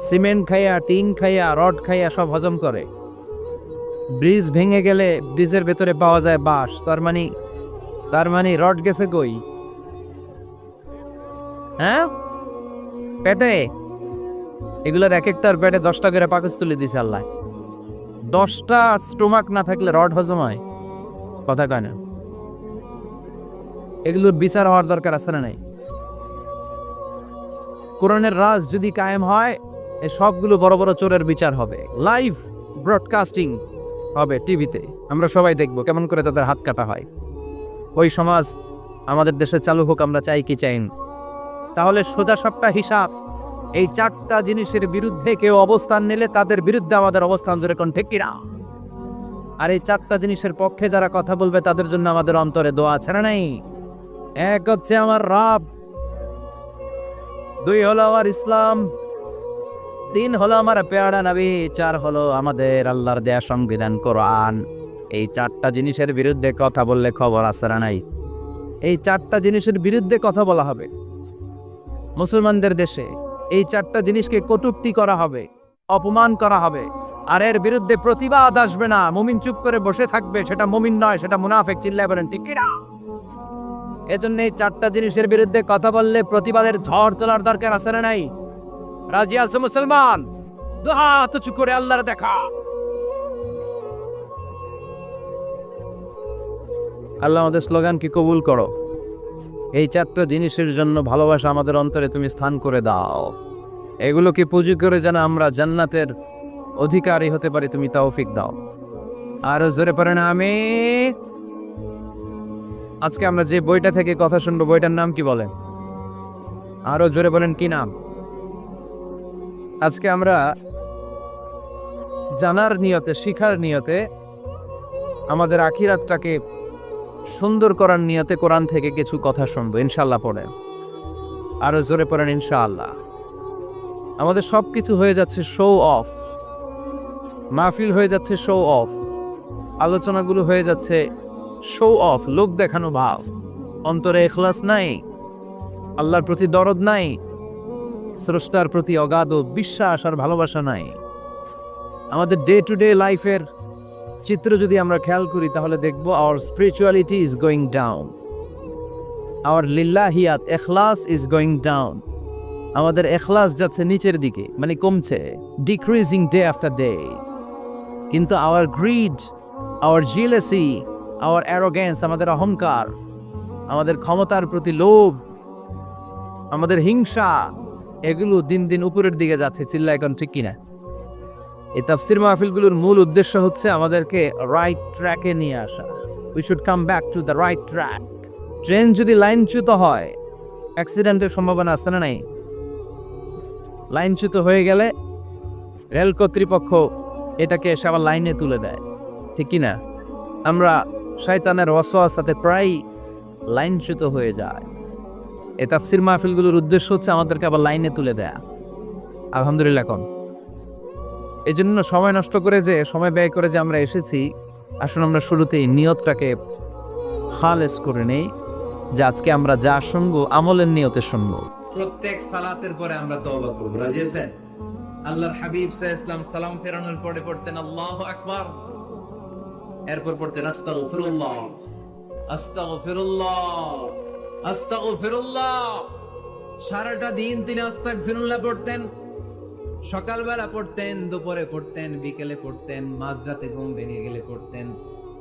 সিমেন্ট খাইয়া, টিন খাইয়া, রড খাইয়া সব হজম করে। ব্রিজ ভেঙে গেলে ব্রিজের ভেতরে পাওয়া যায় বাঁশ, তার মানে রড গেছে কই? হ্যাঁ, পেটে। এগুলোর এক একটার পেটে 10টা করে পাকস তুলে দিছে আল্লাহ। 10টা স্টোমাক না থাকলে রড হজম হয়? কথা কয় না। এগুলোর বিচার হওয়ার দরকার আছে না নাই? কোরআনের রাজ যদি কায়েম হয়, এই সবগুলো বড় বড় চোরের বিচার হবে, লাইভ ব্রডকাস্টিং হবে টিভিতে, আমরা সবাই দেখব কেমন করে তাদের হাত কাটা হয়। ওই সমাজ আমাদের দেশে চালু হোক, আমরা চাই কি চাই না। তাহলে সোজা সাপটা হিসাব, এই 4টা জিনিসের বিরুদ্ধে কেউ অবস্থান নিলে তাদের বিরুদ্ধে আমাদের অবস্থান জোরে কোন ঠিক কিনা। আর এই 4টা জিনিসের পক্ষে যারা কথা বলবে তাদের জন্য আমাদের অন্তরে দোয়া আছে না নাই? এক হচ্ছে আমার রব, 2 হলো আমার ইসলাম, 3 হলো আমার পেয়ারা নবী, 4 হলো আমাদের আল্লাহর দেয়া সংবিধান কোরআন। এই 4টা জিনিসের বিরুদ্ধে কথা বললে খবর আছে না নাই? এই 4টা জিনিসের বিরুদ্ধে কথা বলা হবে মুসলমানদের দেশে। এই 4টা জিনিসকে কটূক্তি করা হবে, অপমান করা হবে, আর এর বিরুদ্ধে প্রতিবাদ আসবে না। মুমিন চুপ করে বসে থাকবে, সেটা মুমিন নয়, সেটা মুনাফিক। চিল্লায় বলেন ঠিক কিনা? এজন্য এই 4টা জিনিসের বিরুদ্ধে কথা বললে প্রতিবাদের ঝড় তোলার দরকার আছে না নাই? রাজি আছো মুসলমান? দুই হাত উঁচু করে আল্লাহর দেখা। আল্লাহ আমাদের স্লোগান কি কবুল করো। এই 4টা জিনিসের জন্য ভালোবাসা আমাদের অন্তরে তুমি স্থান করে দাও। এগুলোকে পুঁজি করে যেন আমরা জান্নাতের অধিকারী হতে পারি, তুমি তৌফিক দাও। আরো জোরে পড়েন আমিন। আজকে আমরা যে বইটা থেকে কথা শুনবো, বইটার নাম কি বলেন? আরো জোরে বলেন কি নাম? আজকে আমরা জানার নিয়তে, শিখার নিয়তে, আমাদের আখিরাতটাকে সুন্দর করার নিয়তে কোরআন থেকে কিছু কথা শুনবো ইনশাআল্লাহ। পড়েন, আরো জোরে পড়েন ইনশাআল্লাহ। আমাদের সবকিছু হয়ে যাচ্ছে শো অফ, মাহফিল হয়ে যাচ্ছে শো অফ, আলোচনাগুলো হয়ে যাচ্ছে শো অফ, লোক দেখানো ভাব। অন্তরে ইখলাস নাই, আল্লাহর প্রতি দরদ নাই, স্রষ্টার প্রতি অগাধ বিশ্বাস আর ভালোবাসা নাই। আমাদের ডে টু ডে লাইফের চিত্র যদি আমরা খেয়াল করি তাহলে দেখব our spirituality is going down, our লিল্লাহিয়াত ইখলাস ইজ গোয়িং ডাউন। আমাদের ইখলাস যাচ্ছে নিচের দিকে, মানে কমছে, ডিক্রিজিং ডে আফটার ডে। কিন্তু our greed, our jealousy, our arrogance, আমাদের অহংকার, আমাদের ক্ষমতার প্রতি লোভ, আমাদের হিংসা, এগুলো দিন দিন উপরের দিকে যাচ্ছে। চিল্লা এখন ঠিক কিনা? এই তাফসির মাহফিলগুলোর মূল উদ্দেশ্য হচ্ছে আমাদেরকে রাইট ট্র্যাকে নিয়ে আসা। We should come back to the right track. Train যদি লাইনচ্যুত হয়, অ্যাক্সিডেন্টের সম্ভাবনা আছে না নাই? লাইনচ্যুত হয়ে গেলে রেল কর্তৃপক্ষ এটাকে এসে আবার লাইনে তুলে দেয়, ঠিক কিনা? আমরা শয়তানের ওয়াসওয়াসাতে প্রায় লাইনচ্যুত হয়ে যায়। এই তাফসির মাহফিলগুলোর উদ্দেশ্য হচ্ছে আমাদেরকে আবার লাইনে তুলে দেয়া। আলহামদুলিল্লাহ। কোন এই জন্য সময় নষ্ট করে, যে সময় ব্যয় করে যে আমরা এসেছি, আসুন আমরা শুরুতেই নিয়তটাকে খালেস করে নেই, যে আজকে আমরা যা শুনবো আমলের নিয়তে শুনবো। প্রত্যেক সালাতের পরে আমরা তওবা করব। রাজি আছেন? আল্লাহর হাবিব সাল্লাল্লাহু আলাইহি ওয়াসাল্লাম সালাম ফেরানোর পরে পড়তেন আল্লাহু আকবার, এরপর পড়তেন আস্তাগফিরুল্লাহ, আস্তাগফিরুল্লাহ, আস্তাগফিরুল্লাহ। সারাটা দিন তিনি আস্তাগফিরুল্লাহ পড়তেন। সকালবেলা পড়তেন, দুপুরে পড়তেন, বিকেলে পড়তেন, মাঝরাতে ঘুম ভেঙে গেলে পড়তেন।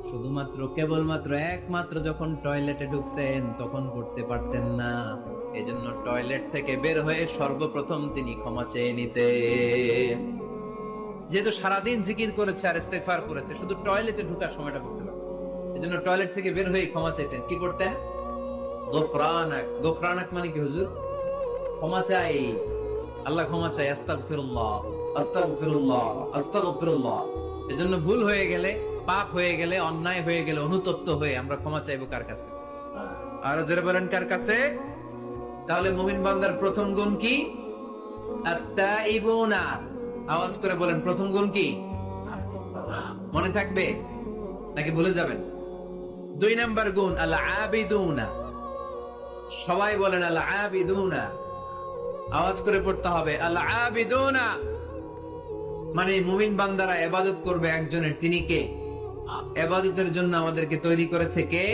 শুধুমাত্র কেবলমাত্র একমাত্র যখন টয়লেটে ঢুকতেন তখন পড়তে পারতেন না। এজন্য টয়লেট থেকে বের হয়ে সর্বপ্রথম তিনি ক্ষমা চেয়ে নিতেন। যেহেতু সারাদিন জিকির করেছে আর ইস্তেগফার করেছে, শুধু টয়লেটে ঢোকার সময়টা পড়তে পারতেন। এজন্য টয়লেট থেকে বের হয়ে ক্ষমা চাইতেন। কি করতেন? গফরানাক। গফরানাক মানে কি হুজুর? ক্ষমা চাই, আল্লাহ ক্ষমা চাই, আস্তাগফিরুল্লাহ, আস্তাগফিরুল্লাহ, আস্তাগফিরুল্লাহ। এজন্য ভুল হয়ে গেলে, পাপ হয়ে গেলে, অন্যায় হয়ে গেলে, অনুতপ্ত হয়ে আমরা ক্ষমা চাইবো কার কাছে? আর জোরে বলেন কার কাছে? তাহলে মুমিন বান্দার প্রথম গুণ কি? আত-তাইবুনা। আওয়াজ করে বলেন, প্রথম গুণ কি? মনে থাকবে নাকি ভুলে যাবেন? 2 নাম্বার গুণ আল-আবিদুনা। সবাই বলেন আল-আবিদুনা। আওয়াজ করে পড়তে হবে আল-আবিদুনা। মানে মুমিন বান্দারা ইবাদত করবে একজনের, তিনি কে? ইবাদতের জন্য আমাদেরকে তৈরি করেছে কে?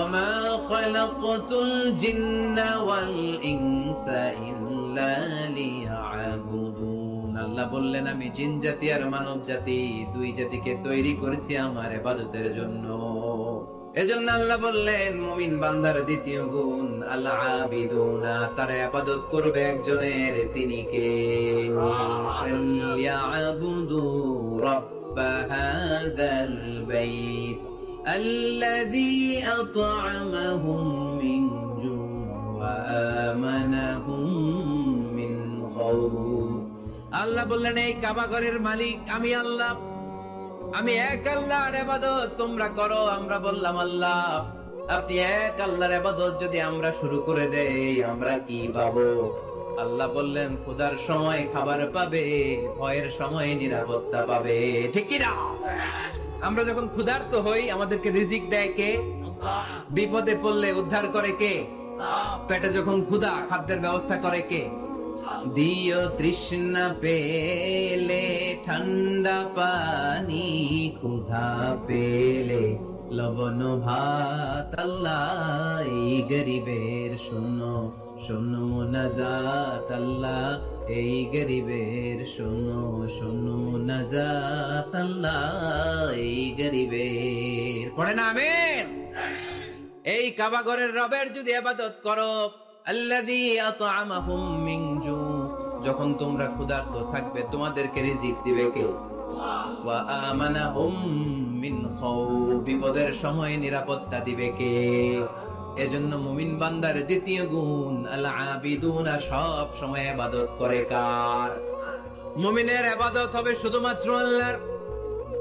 ওমা খালাকাতুল জিন্না ওয়াল ইনসা ইল্লা লিয়াবুদুন। আল্লাহ বললেন আমি জিন জাতি আর মানব জাতি দুই জাতিকে তৈরি করেছি আমার ইবাদতের জন্য। এজন্য আল্লাহ বললেন মুমিন বান্দার দ্বিতীয় গুণ আল আবিদুনা, তারা ইবাদত করবে একজনের, তিনি কে? ফালইয়াবুদু রাব্ব হাযাল বাইত আল্লাযী আত'আমাহুম মিন জু' ওয়া আমানাহুম মিন খাউফ। আল্লাহ বললেন এই কাবা ঘরের মালিক আমি আল্লাহ, আমি এক আল্লাহর ইবাদত তোমরা করো। আমরা বললাম আল্লাহ আপনি এক আল্লাহর ইবাদত যদি আমরা শুরু করে দেই আমরা কি পাবো? আল্লাহ বললেন ক্ষুধার সময় খাবার পাবে, ভয়ের সময় নিরাপত্তা পাবে, ঠিক কি না? আমরা যখন ক্ষুধার্ত হই আমাদেরকে রিজিক দেয় কে? বিপদে পড়লে উদ্ধার করে কে? পেটে যখন ক্ষুধা খাদ্যের ব্যবস্থা করে কে? দিও তৃষ্ণা পেলে ঠান্ডা পানি, ক্ষুধা পেলে লবণ ভাত। আল্লাহ এই গরিবের শোনো শোনো মুনাজাত, আল্লাহ এই গরিবের শোনো শোনো মুনাজাত, আল্লাহ এই গরিবের। পড়ে না আমিন? এই কাবা ঘরের রবের যদি ইবাদত করো, আল্লাযী আত'আমাহুম মিন জু', যখন তোমরা ক্ষুধার্ত থাকবে তোমাদেরকে রিজিক দিবে কে? ওয়া আমানাহুম মিন খাউফ, বিপদের সময় নিরাপত্তা দিবে কে? এজন্য মুমিন বান্দার দ্বিতীয় গুণ আল আবিদুনা, সব সময় ইবাদত করে কার? মুমিনের ইবাদত হবে শুধুমাত্র আল্লাহর।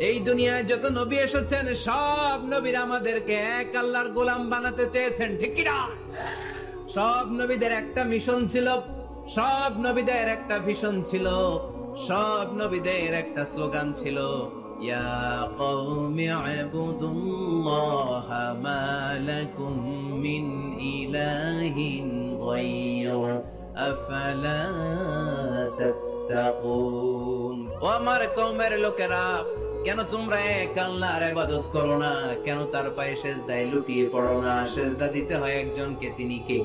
এই দুনিয়ায় যত নবী এসেছেন সব নবীরা আমাদেরকে এক আল্লাহর গোলাম বানাতে চেয়েছেন, ঠিক কি না? সব নবীদের একটা মিশন ছিল, সব নবীদের একটা ভিশন ছিল, সব নবীদের একটা স্লোগান ছিল, ইয়া কওমি ইবুদুল্লাহা মা লাকুম মিন ইলাহিন গায়রু আফালা তাত্তাকুন। ও আমার কওমের লোকেরা, কেন তোমরা এক আল্লাহর ইবাদত করো না? কেন তার পায়ে সেজদায় লুটিয়ে পড়ো না? সেজদা দিতে হয় একজনকে, তিনি কে?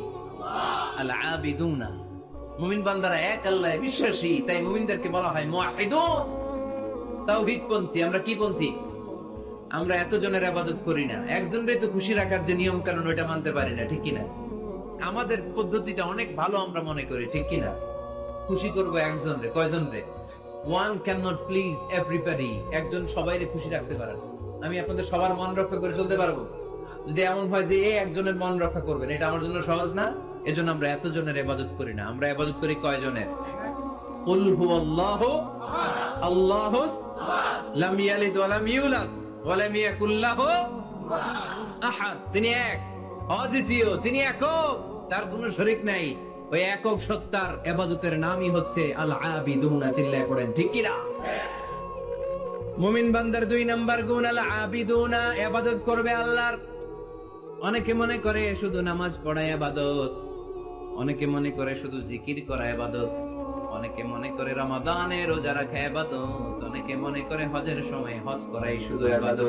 আল আবিদুনা। মুমিন বান্দারা এক আল্লাহে বিশ্বাসী, তাই মুমিনদেরকে বলা হয় মুওয়াহিদুন, তাওহীদপন্থী। আমরা কি পন্থী? আমরা এতজনের ইবাদত করি না, একজনরে তো খুশি রাখার যে নিয়ম কানুন ওটা মানতে পারি না, ঠিক কি না? আমাদের পদ্ধতিটা অনেক ভালো আমরা মনে করি, ঠিক কি না? খুশি করব একজনরে, কয়জনরে? One cannot please everybody, একজন সবাইরে খুশি রাখতে পারে না। আমি আপনাদের সবার মন রক্ষা করে চলতে পারবো? যদি এমন হয় যে এই একজনের মন রক্ষা করবেন, এটা আমার জন্য সহজ না। এজন্য আমরা এতজনের ইবাদত করি না, আমরা ইবাদত করি কয়জনের? কুল হুয়াল্লাহু আল্লাহুস লাম ইয়ালিদ ওয়া লাম ইউলাদ ওয়া লাম ইয়াকুল লাহু আহাদ। তিনি এক, অদ্বিতীয়, তিনি একক, তার কোনো শরীক নাই। ওই একক সত্তার ইবাদতের নামই হচ্ছে আল আবিদুনা। চিল্লায় পড়েন ঠিক কি না? মুমিন বান্দার দুই নাম্বার গুণ আল আবিদুনা, ইবাদত করবে আল্লাহর। অনেকে মনে করে শুধু নামাজ পড়া ইবাদত, অনেকে মনে করে শুধু জিকির করা ইবাদত, অনেকে মনে করে রমাদানে রোজা রাখা ইবাদত, অনেকে মনে করে হজের সময় হজ করাই শুধু ইবাদত।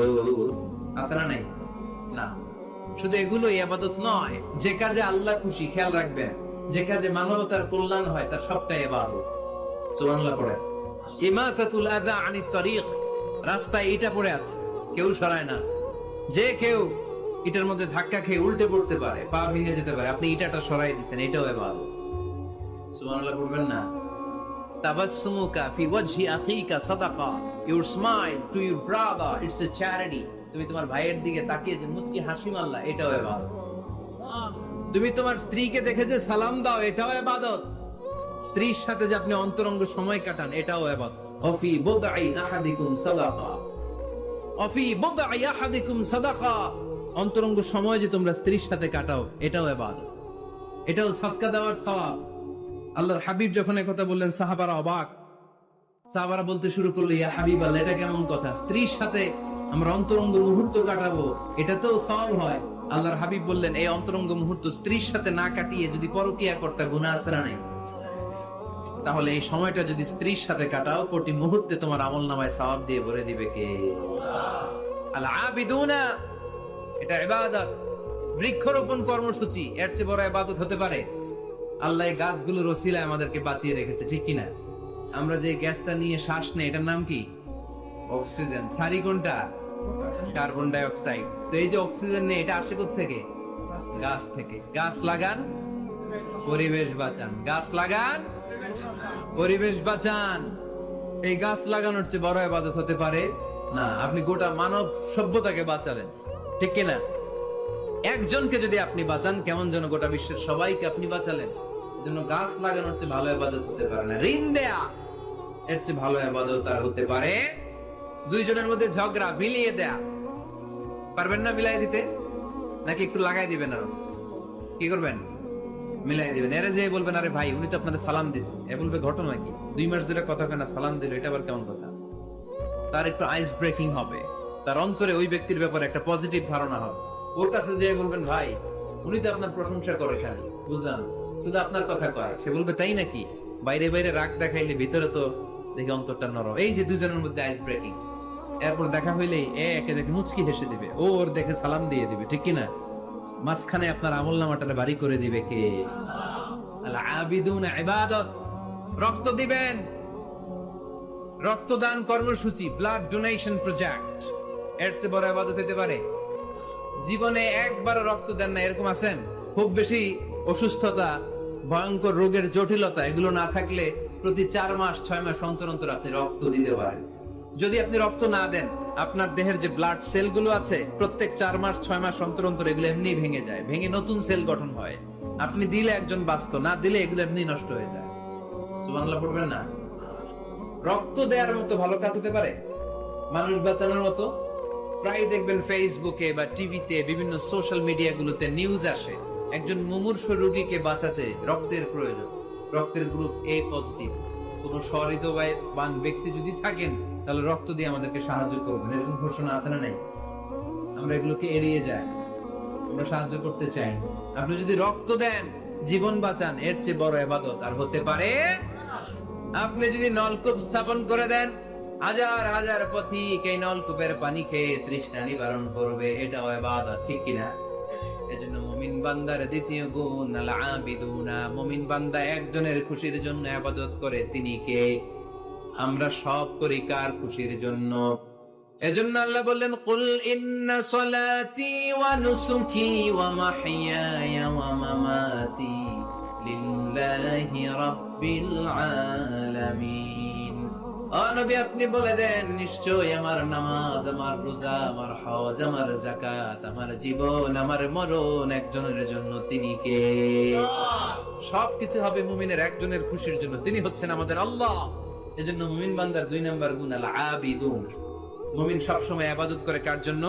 আছে না নাই? না, শুধু এগুলো ইবাদত নয়। যে কাজে আল্লাহ খুশি, খেয়াল রাখবেন, যে কাজে মানবতার কল্যাণ হয় তার সবটাই ইবাদত। সুবহানাল্লাহ পড়ে। ইমাতাতুল আযা আনিত তারিক, রাস্তায় ইটা পড়ে আছে, কেউ সরায় না। যে কেউ ইটার মধ্যে ধাক্কা খেয়ে উল্টে পড়তে পারে, পা ভেঙে যেতে পারে, আপনি ইটাটা সরাই দিবেন, এটাও ইবাদত। সুবহানাল্লাহ পড়বেন না? তাবাসসুমুকা ফি ওয়াজহি আখিকা সাদাকা, your smile to your brother it's a charity. তুমি তোমার ভাইয়ের দিকে তাকিয়ে যে মুচকি হাসি মারলা, এটাও ইবাদত। তুমি তোমার স্ত্রীকে দেখে যে সালাম দাও, এটাও ইবাদত। স্ত্রীর সাথে যে আপনি অন্তরঙ্গ সময় কাটান, এটাও ইবাদত। অফি বুদআই আহাদিকুম সাদাকা, অফি বুদআই আহাদিকুম সাদাকা, অন্তরঙ্গ সময় যে তোমরা স্ত্রীর সাথে কাটাও, এটাও ইবাদত, এটাও সাদকা দেওয়ার সওয়াব। আল্লাহর হাবিব যখন এই কথা বললেন সাহাবারা অবাক। সাহাবারা বলতে শুরু করলো, ইয়া হাবিবাল্লাহ, এটা কেমন কথা? স্ত্রীর সাথে আমরা অন্তরঙ্গ মুহূর্ত কাটাবো, এটাতেও সওয়াব হয়? আল্লাহর হাবিব বললেন, এই অন্তরঙ্গ মুহূর্ত স্ত্রীর সাথে না কাটিয়ে যদি পরকিয়া করতে গুনাহ আছে না নাই? তাহলে এই সময়টা যদি স্ত্রীর সাথে কাটাও, প্রতি মুহূর্তে তোমার আমল নামায় সওয়াব দিয়ে ভরে দিবে কে? আল আবিদুনা, এটা ইবাদত। বৃক্ষরোপণ কর্মসূচি, এর চেয়ে বড় ইবাদত হতে পারে? আল্লাহ এই গাছগুলোর ওসিলায় আমাদেরকে বাঁচিয়ে রেখেছে, ঠিক কিনা? আমরা যে গ্যাসটা নিয়ে শ্বাস নেই, এটার নাম কি? অক্সিজেন। ছাড়ি কোনটা? Carbon die oxide. তো এই যে অক্সিজেন নেই, এটা আসে থেকে? গাছ থেকে। গাছ লাগান, পরিবেশ বাঁচান। গাছ লাগান, পরিবেশ বাঁচান। এই গাছ লাগানোর চেয়ে বড় ইবাদত হতে পারে না। আপনি গোটা মানব সভ্যতাকে বাঁচালেন, ঠিক কিনা? একজনকে যদি আপনি বাঁচান, কেমন যেন গোটা বিশ্বের সবাইকে আপনি বাঁচালেন। এজন্য গাছ লাগানোর চেয়ে ভালো ইবাদত হতে পারে না। ঋণ দেয়া, এর চেয়ে ভালো ইবাদত আর হতে পারে? দুইজনের মধ্যে ঝগড়া, মিলিয়ে দেয়া, পারবেন না মিলাই দিতে? নাকি একটু লাগাই দিবেন? আর কি করবেন? মিলাই দিবেন। এরা যে বলবেন, আরে ভাই উনি তো আপনাদের সালাম দিছে, এ বলবে ঘটনা কি? 2 মাস ধরে কথা কেনা সালাম দিল, এটা আবার কেমন কথা? তার একটু আইস ব্রেকিং হবে, তার অন্তরে ওই ব্যক্তির ব্যাপারে একটা পজিটিভ ধারণা হবে। ওর কাছে যে বলবেন, ভাই উনি তো আপনার প্রশংসা করে খালি, বুঝলাম, শুধু আপনার কথা কয়। সে বলবে, তাই নাকি? বাইরে বাইরে রাগ দেখাইলে ভিতরে তো দেখি অন্তরটা নরম। এই যে দুজনের মধ্যে আইস ব্রেকিং। এরপর দেখা হইলেই একে দেখে মুচকি হেসে দিবে, ও ওর দেখে সালাম দিয়ে দিবে, ঠিক কিনা? মাঝখানে আপনার আমল নামাটা ভারী করে দিবে কে? আল আবিদুনা ইবাদত। রক্ত দিবেন, রক্তদান কর্মসূচি, ব্লাড ডোনেশন প্রজেক্ট, এর চেয়ে বড় ইবাদত হতে পারে? জীবনে একবার রক্ত দেন না, এরকম আছেন? খুব বেশি অসুস্থতা, ভয়ঙ্কর রোগের জটিলতা এগুলো না থাকলে প্রতি 4 মাস 6 মাস অন্তর অন্তর আপনি রক্ত দিতে পারেন। যদি আপনি রক্ত না দেন, আপনার দেহের যে ব্লাড সেল গুলো আছে, প্রত্যেক 4 মাস 6 মাস অন্তর অন্তর এগুলো এমনি ভেঙে যায়, ভেঙে নতুন সেল গঠন হয়। আপনি দিলে একজন বাঁচত, না দিলে এগুলো এমনি নষ্ট হয়ে যায়। সুবহানাল্লাহ পড়বেন না? রক্ত দেওয়ার মতো ভালো কাজ হতে পারে? মানুষ বাঁচানোর মতো? প্রায় দেখবেন ফেসবুকে বা টিভিতে, বিভিন্ন সোশ্যাল মিডিয়া গুলোতে নিউজ আসে, একজন মুমূর্ষু রোগীকে বাঁচাতে রক্তের প্রয়োজন, রক্তের গ্রুপ এ পজিটিভ। কোন সহৃদয়বান ব্যক্তি যদি থাকেন, তাহলে রক্ত দিয়ে আমাদেরকে সাহায্য করবেন, এরকম ঘোষণা আছে না নাই? আমরা এগুলোকে এড়িয়ে যাই, আমরা সাহায্য করতে চাই। আপনি যদি রক্ত দেন, জীবন বাঁচান, এর চেয়ে বড় ইবাদত আর হতে পারে? আপনি যদি নলকূপ স্থাপন করে দেন, হাজার হাজার পথিক এই নলকূপের পানি খেয়ে তৃষ্ণা নিবারণ করবে, এটাও ইবাদত, ঠিক কিনা? এজন্য মুমিন বান্দার দ্বিতীয় গুণ আল আবিদুনা। মুমিন বান্দা একজনের খুশির জন্য ইবাদত করে, তিনি কে? আমরা সব করি কার খুশির জন্য? এজন্য আল্লাহ বললেন, কুল ইন্না সলাতি ওয়া নুসুকি ওয়া মাহইয়ায়া ওয়া মামাতি লিল্লাহি রাব্বিল আলামিন। ও নবী, আপনি বলে দেন, নিশ্চয় আমার নামাজ, আমার রোজা, আমার হজ, আমার যাকাত, আমার জীবন, আমার মরণ একজনের জন্য, তিনি কে? সবকিছু হবে মুমিনের একজনের খুশির জন্য, তিনি হচ্ছেন আমাদের আল্লাহ। এজন্য মুমিন বান্দার 2 নাম্বার গুণ আল আবিদুন। মুমিন সবসময় ইবাদত করে কার জন্য?